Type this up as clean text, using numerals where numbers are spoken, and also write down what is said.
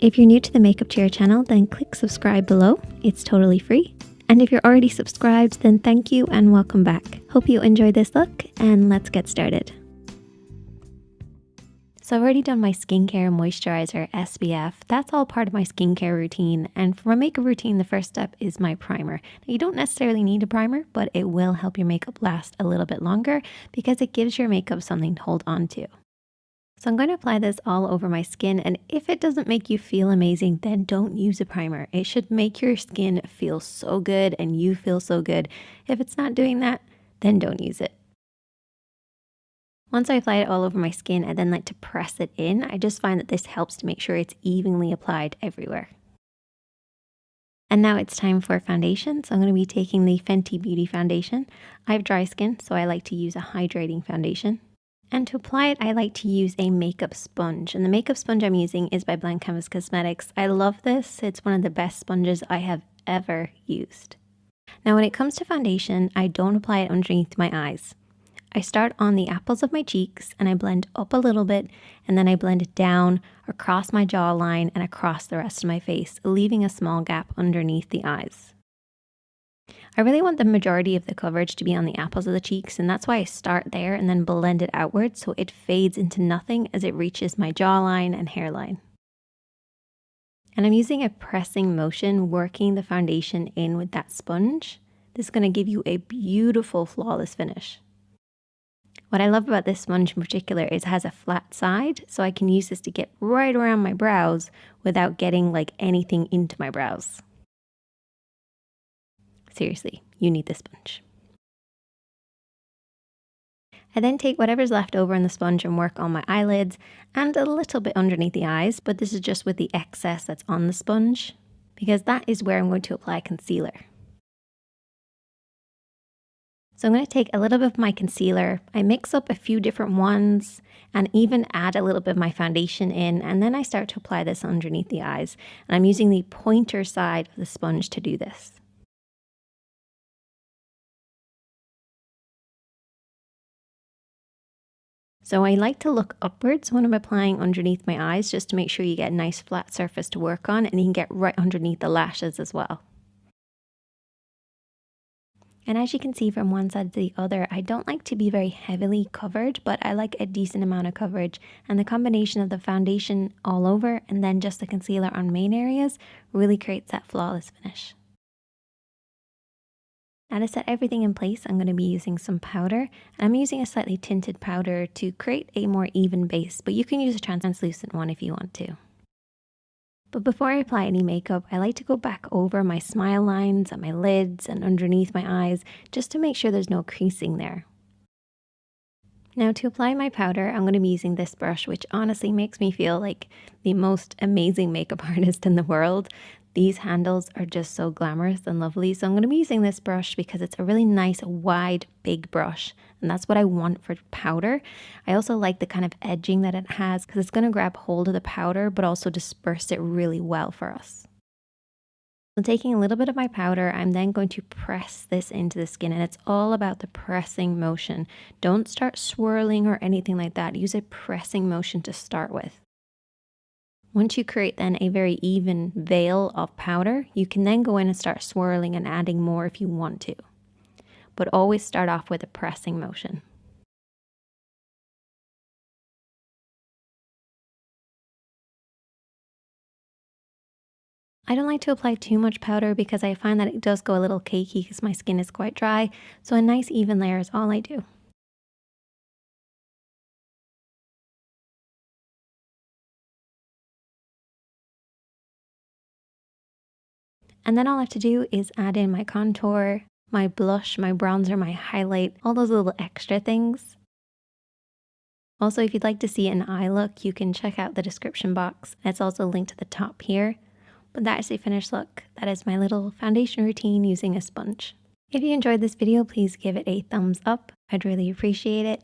If you're new to the Makeup Chair channel, then click subscribe below. It's totally free. And if you're already subscribed, then thank you and welcome back. Hope you enjoy this look, and let's get started. So I've already done my skincare, moisturizer, SPF. That's all part of my skincare routine. And for my makeup routine, the first step is my primer. Now, you don't necessarily need a primer, but it will help your makeup last a little bit longer because it gives your makeup something to hold on to. So I'm going to apply this all over my skin, and if it doesn't make you feel amazing, then don't use a primer. It should make your skin feel so good and you feel so good. If it's not doing that, then don't use it. Once I apply it all over my skin, I then like to press it in. I just find that this helps to make sure it's evenly applied everywhere. And now it's time for foundation. So I'm going to be taking the Fenty Beauty foundation. I have dry skin, so I like to use a hydrating foundation. And to apply it, I like to use a makeup sponge. And the makeup sponge I'm using is by Blank Canvas Cosmetics. I love this. It's one of the best sponges I have ever used. Now, when it comes to foundation, I don't apply it underneath my eyes. I start on the apples of my cheeks and I blend up a little bit, and then I blend it down across my jawline and across the rest of my face, leaving a small gap underneath the eyes. I really want the majority of the coverage to be on the apples of the cheeks, and that's why I start there and then blend it outwards so it fades into nothing as it reaches my jawline and hairline. And I'm using a pressing motion, working the foundation in with that sponge. This is going to give you a beautiful, flawless finish. What I love about this sponge in particular is it has a flat side, so I can use this to get right around my brows without getting like anything into my brows. Seriously, you need this sponge. I then take whatever's left over in the sponge and work on my eyelids and a little bit underneath the eyes, but this is just with the excess that's on the sponge because that is where I'm going to apply concealer. So I'm going to take a little bit of my concealer, I mix up a few different ones and even add a little bit of my foundation in, and then I start to apply this underneath the eyes. And I'm using the pointer side of the sponge to do this. So I like to look upwards when I'm applying underneath my eyes just to make sure you get a nice flat surface to work on, and you can get right underneath the lashes as well. And as you can see from one side to the other, I don't like to be very heavily covered, but I like a decent amount of coverage. And the combination of the foundation all over and then just the concealer on main areas really creates that flawless finish. Now to set everything in place, I'm going to be using some powder. And I'm using a slightly tinted powder to create a more even base, but you can use a translucent one if you want to. But before I apply any makeup, I like to go back over my smile lines and my lids and underneath my eyes just to make sure there's no creasing there. Now to apply my powder, I'm going to be using this brush, which honestly makes me feel like the most amazing makeup artist in the world. These handles are just so glamorous and lovely. So I'm going to be using this brush because it's a really nice, wide, big brush. And that's what I want for powder. I also like the kind of edging that it has because it's going to grab hold of the powder, but also disperse it really well for us. So taking a little bit of my powder, I'm then going to press this into the skin, and it's all about the pressing motion. Don't start swirling or anything like that. Use a pressing motion to start with. Once you create then a very even veil of powder, you can then go in and start swirling and adding more if you want to. But always start off with a pressing motion. I don't like to apply too much powder because I find that it does go a little cakey because my skin is quite dry, so a nice even layer is all I do. And then all I have to do is add in my contour, my blush, my bronzer, my highlight, all those little extra things. Also, if you'd like to see an eye look, you can check out the description box. It's also linked to the top here. But that is the finished look. That is my little foundation routine using a sponge. If you enjoyed this video, please give it a thumbs up. I'd really appreciate it.